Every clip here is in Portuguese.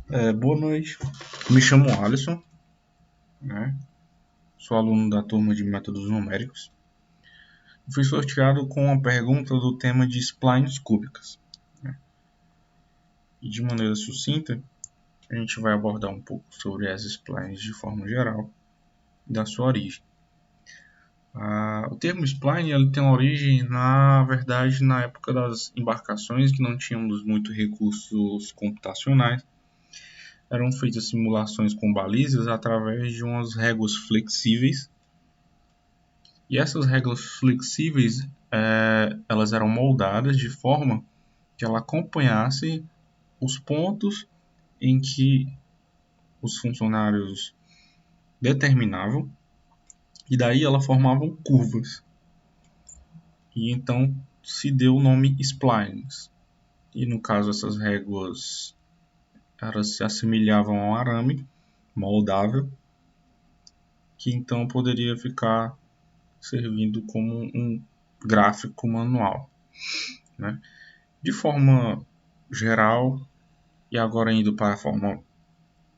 Boa noite, me chamo Alisson, né? Sou aluno da turma de métodos numéricos. Fui sorteado com uma pergunta do tema de splines cúbicas, né? E de maneira sucinta, a gente vai abordar um pouco sobre as splines de forma geral e da sua origem. O termo spline ele tem origem, na verdade, na época das embarcações, que não tínhamos muito recursos computacionais. Eram feitas simulações com balizas através de umas réguas flexíveis. E essas regras flexíveis, elas eram moldadas de forma que ela acompanhasse os pontos em que os funcionários determinavam, e daí elas formavam curvas. E então se deu o nome splines. E no caso essas réguas elas se assemelhavam a um arame moldável, que então poderia ficar servindo como um gráfico manual, né? De forma geral, e agora indo para a forma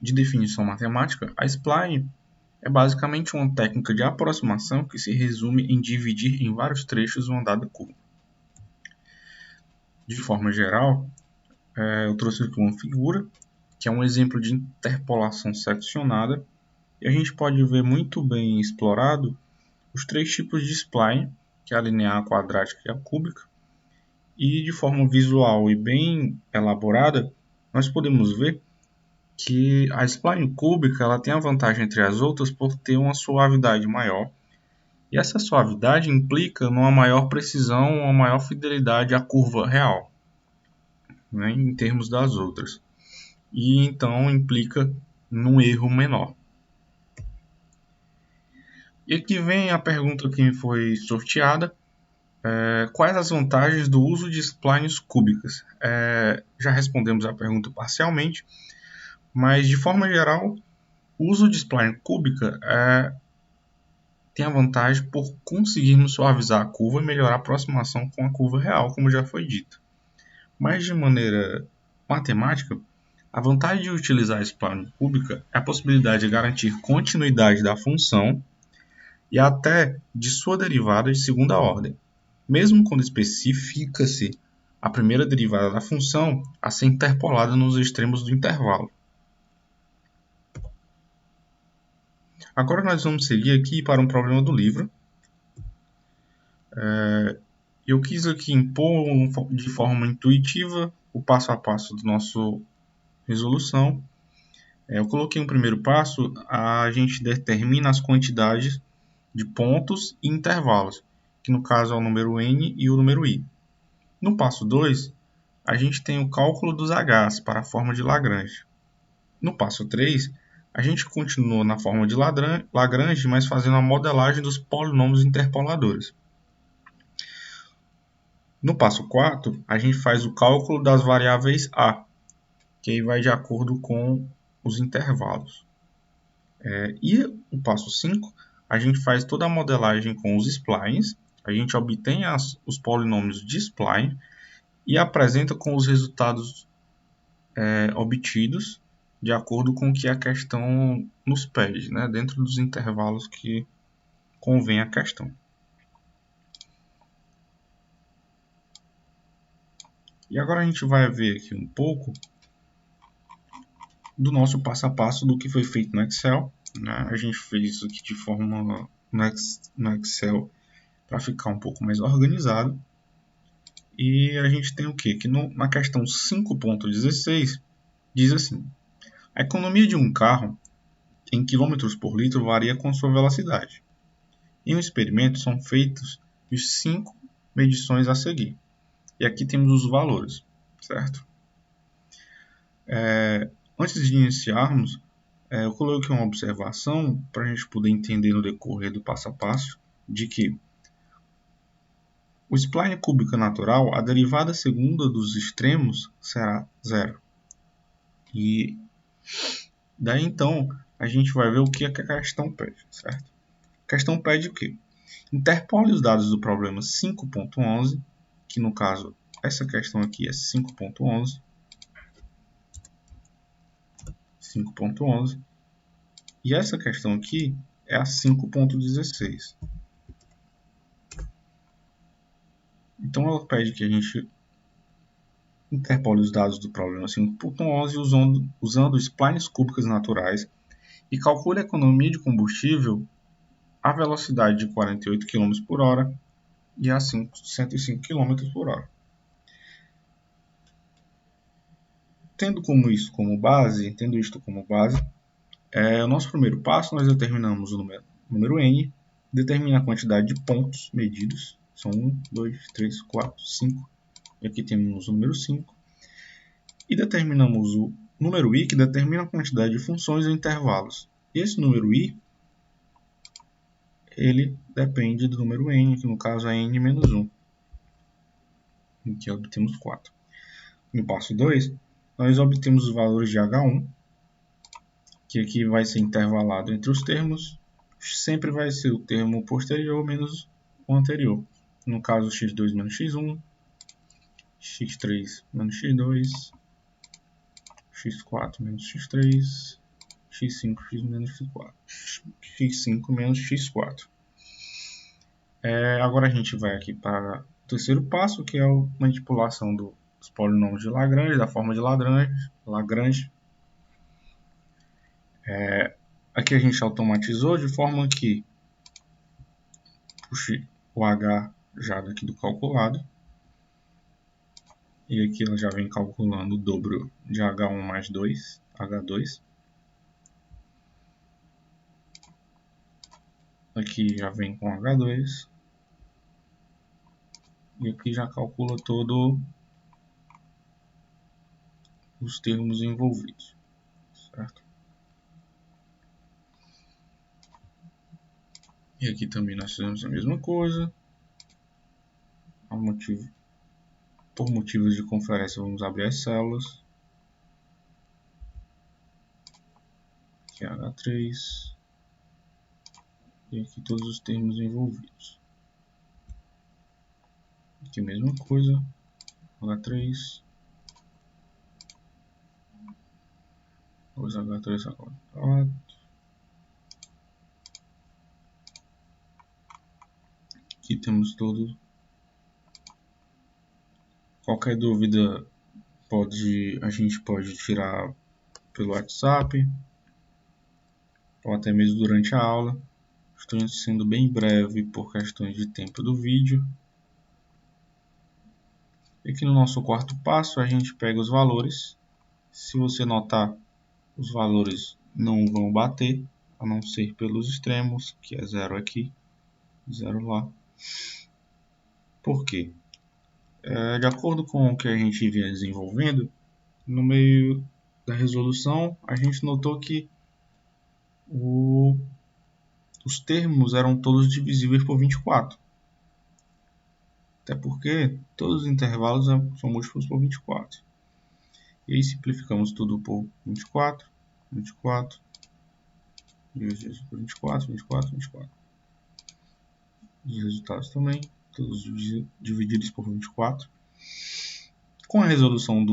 de definição matemática, a spline é basicamente uma técnica de aproximação que se resume em dividir em vários trechos uma dada curva. De forma geral, eu trouxe aqui uma figura, que é um exemplo de interpolação seccionada, e a gente pode ver muito bem explorado os três tipos de spline, que é a linear, a quadrática e a cúbica, e de forma visual e bem elaborada, nós podemos ver que a spline cúbica ela tem a vantagem entre as outras por ter uma suavidade maior, e essa suavidade implica numa maior precisão, uma maior fidelidade à curva real, né, em termos das outras, e então implica num erro menor. E aqui vem a pergunta que me foi sorteada: quais as vantagens do uso de splines cúbicas? Já respondemos a pergunta parcialmente, mas de forma geral, o uso de spline cúbica tem a vantagem por conseguirmos suavizar a curva e melhorar a aproximação com a curva real, como já foi dito. Mas de maneira matemática, a vantagem de utilizar a spline cúbica é a possibilidade de garantir continuidade da função e até de sua derivada de segunda ordem, mesmo quando especifica-se a primeira derivada da função a ser interpolada nos extremos do intervalo. Agora nós vamos seguir aqui para um problema do livro. Eu quis aqui impor de forma intuitiva o passo a passo da nossa resolução. Eu coloquei um primeiro passo, a gente determina as quantidades de pontos e intervalos, que no caso é o número n e o número i. No passo 2, a gente tem o cálculo dos h's para a forma de Lagrange. No passo 3, a gente continua na forma de Lagrange, mas fazendo a modelagem dos polinômios interpoladores. No passo 4, a gente faz o cálculo das variáveis a, que aí vai de acordo com os intervalos. E o passo 5, a gente faz toda a modelagem com os splines, a gente obtém os polinômios de spline e apresenta com os resultados obtidos de acordo com o que a questão nos pede, né, dentro dos intervalos que convém a questão. E agora a gente vai ver aqui um pouco do nosso passo a passo do que foi feito no Excel, né? A gente fez isso aqui de forma no Excel para ficar um pouco mais organizado. E a gente tem o quê? Que na questão 5.16 diz assim: a economia de um carro em km por litro varia com sua velocidade. Em um experimento são feitas as 5 medições a seguir. E aqui temos os valores, certo? Antes de iniciarmos, eu coloquei uma observação para a gente poder entender no decorrer do passo a passo de que o spline cúbica natural, a derivada segunda dos extremos será zero. E daí então a gente vai ver o que a questão pede, certo? A questão pede o quê? Interpole os dados do problema 5.11, que no caso essa questão aqui é 5.11, 5.11. E essa questão aqui é a 5.16. Então ela pede que a gente interpole os dados do problema 5.11 usando splines cúbicas naturais e calcule a economia de combustível a velocidade de 48 km por hora e a 105 km por hora. Tendo isto como base, o nosso primeiro passo, nós determinamos o número n, determina a quantidade de pontos medidos, são 1, 2, 3, 4, 5, e aqui temos o número 5, e determinamos o número i, que determina a quantidade de funções ou intervalos. Esse número i, ele depende do número n, que no caso é n menos 1, em que obtemos 4. No passo 2, nós obtemos os valores de H1, que aqui vai ser intervalado entre os termos, sempre vai ser o termo posterior menos o anterior. No caso, x2 menos x1, x3 menos x2, x4 menos x3, x5 menos x4, x5 menos x4. Agora a gente vai aqui para o terceiro passo, que é a manipulação dos polinômios de Lagrange, da forma de Lagrange. Aqui a gente automatizou de forma que puxe o H já daqui do calculado. E aqui ela já vem calculando o dobro de H1 mais 2, H2. Aqui já vem com H2. E aqui já calcula todos os termos envolvidos, certo? E aqui também nós fizemos a mesma coisa. Por motivos de conferência, vamos abrir as células. Aqui é H3. E aqui todos os termos envolvidos. Aqui a mesma coisa. H3. Depois H3 agora. Aqui temos todo. Qualquer dúvida a gente pode tirar pelo WhatsApp ou até mesmo durante a aula. Estou sendo bem breve por questões de tempo do vídeo. E aqui no nosso quarto passo a gente pega os valores. Se você notar, os valores não vão bater, a não ser pelos extremos, que é 0 aqui, 0 lá. Por quê? De acordo com o que a gente vinha desenvolvendo, no meio da resolução, a gente notou que os termos eram todos divisíveis por 24. Até porque todos os intervalos são múltiplos por 24. E aí simplificamos tudo por 24, 24, dividido por 24, 24, 24. Os resultados também, todos divididos por 24. Com a resolução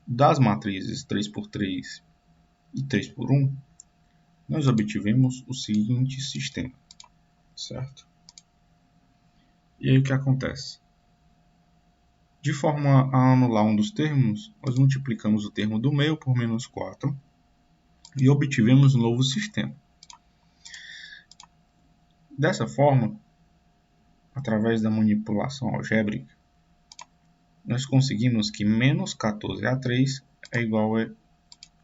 das matrizes 3x3 e 3x1, nós obtivemos o seguinte sistema, certo? E aí o que acontece? De forma a anular um dos termos, nós multiplicamos o termo do meio por menos 4 e obtivemos um novo sistema. Dessa forma, através da manipulação algébrica, nós conseguimos que menos 14A3 é igual a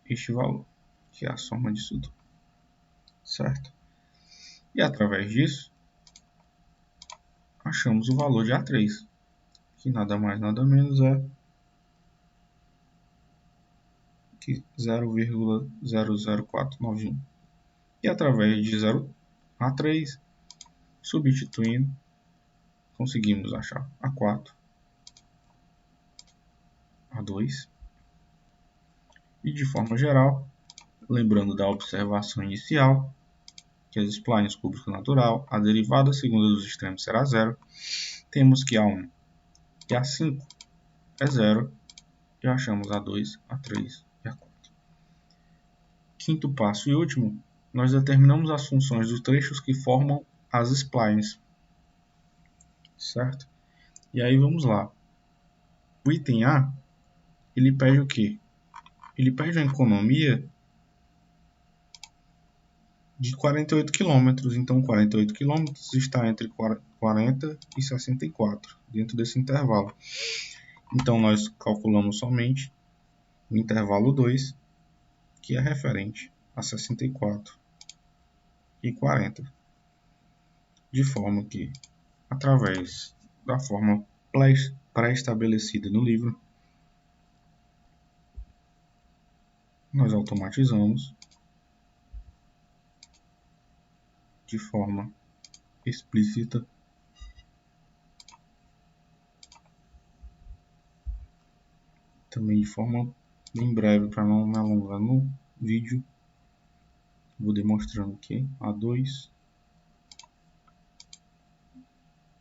este valor, que é a soma disso tudo, certo? E através disso, achamos o valor de A3, que nada mais nada menos é que 0,00491. E através de 0 A3, substituindo, conseguimos achar A4, A2. E de forma geral, lembrando da observação inicial, que as splines cúbico natural, a derivada segunda dos extremos será 0, temos que A1 e A5 é 0, e achamos A2, A3 e A4. Quinto passo e último, nós determinamos as funções dos trechos que formam as splines, certo? E aí vamos lá. O item A, ele pede o quê? Ele pede uma economia de 48 km. Então, 48 km está entre 40 e 64, dentro desse intervalo. Então, nós calculamos somente o intervalo 2, que é referente a 64 e 40. De forma que, através da forma pré-estabelecida no livro, nós automatizamos de forma explícita também de forma bem breve, para não me alongar no vídeo. Vou demonstrando aqui A2.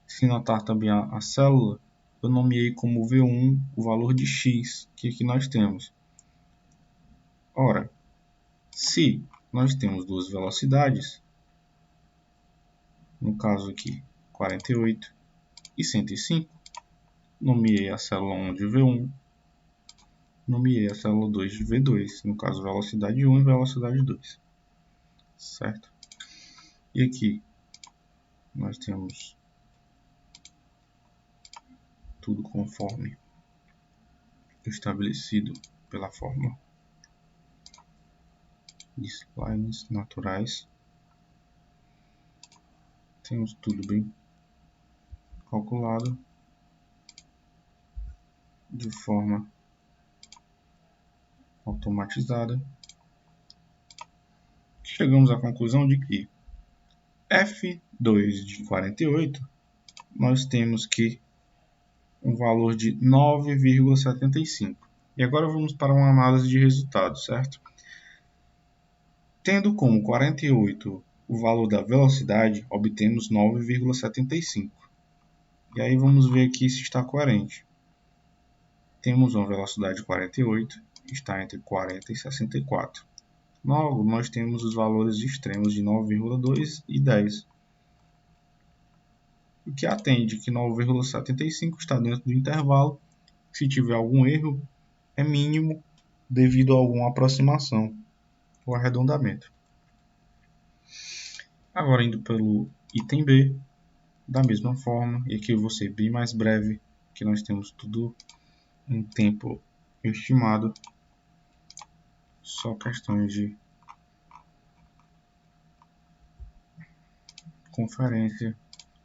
Se notar também a célula, eu nomeei como V1 o valor de x que aqui nós temos. Ora, se nós temos duas velocidades, no caso aqui 48 e 105, nomeei a célula 1 de V1, nomeei a célula 2 de V2, no caso velocidade 1 e velocidade 2, certo? E aqui nós temos tudo conforme estabelecido pela fórmula de splines naturais. Temos tudo bem calculado de forma automatizada. Chegamos à conclusão de que F2 de 48 nós temos que um valor de 9,75. E agora vamos para uma análise de resultados, certo? Tendo como 48 o valor da velocidade, obtemos 9,75. E aí vamos ver aqui se está coerente. Temos uma velocidade de 48, está entre 40 e 64. Logo, nós temos os valores extremos de 9,2 e 10. O que atende que 9,75 está dentro do intervalo. Se tiver algum erro, é mínimo devido a alguma aproximação ou arredondamento. Agora, indo pelo item B, da mesma forma, e aqui eu vou ser bem mais breve, que nós temos tudo em tempo estimado, só questões de conferência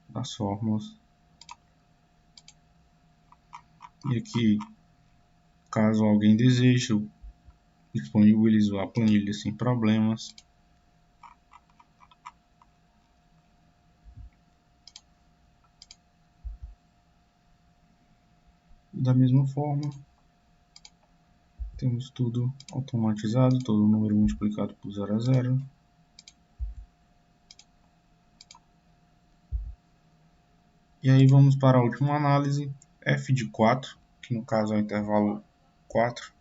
das fórmulas. E aqui, caso alguém deseje, eu disponibilizo a planilha sem problemas. Da mesma forma, temos tudo automatizado, todo o número multiplicado por 0 a 0. E aí vamos para a última análise, f de 4, que no caso é o intervalo 4.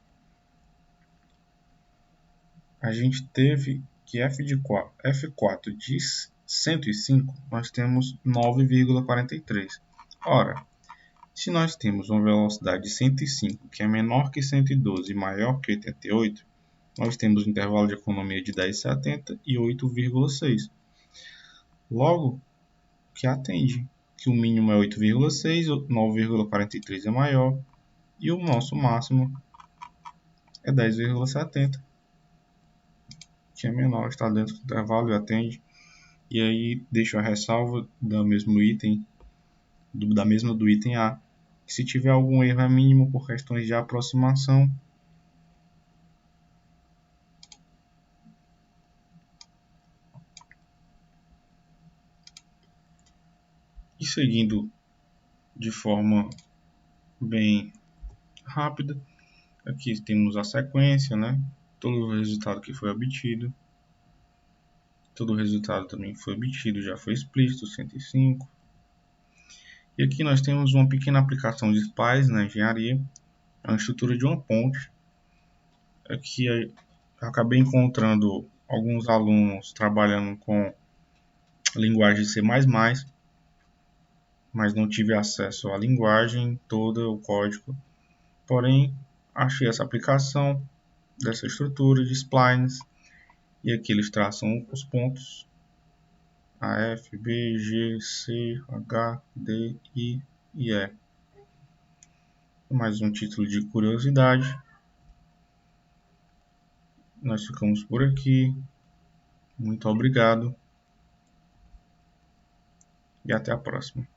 A gente teve que F4 de 105, nós temos 9,43. Ora, se nós temos uma velocidade de 105, que é menor que 112 e maior que 88, nós temos um intervalo de economia de 10,70 e 8,6. Logo, que atende que o mínimo é 8,6, 9,43 é maior e o nosso máximo é 10,70, que é menor, está dentro do intervalo e atende. E aí deixo a ressalva do mesmo item, da mesma do item A, que se tiver algum erro é mínimo por questões de aproximação. E seguindo de forma bem rápida, aqui temos a sequência, né? Todo o resultado que foi obtido. Todo o resultado também foi obtido, já foi explícito, 105. E aqui nós temos uma pequena aplicação de SPICE na engenharia, a estrutura de uma ponte. Aqui Eu acabei encontrando alguns alunos trabalhando com linguagem C++, mas não tive acesso à linguagem toda, o código. Porém, achei essa aplicação dessa estrutura de splines e aqui eles traçam os pontos A, F, B, G, C, H, D, I e E. Mais um título de curiosidade. Nós ficamos por aqui. Muito obrigado e até a próxima.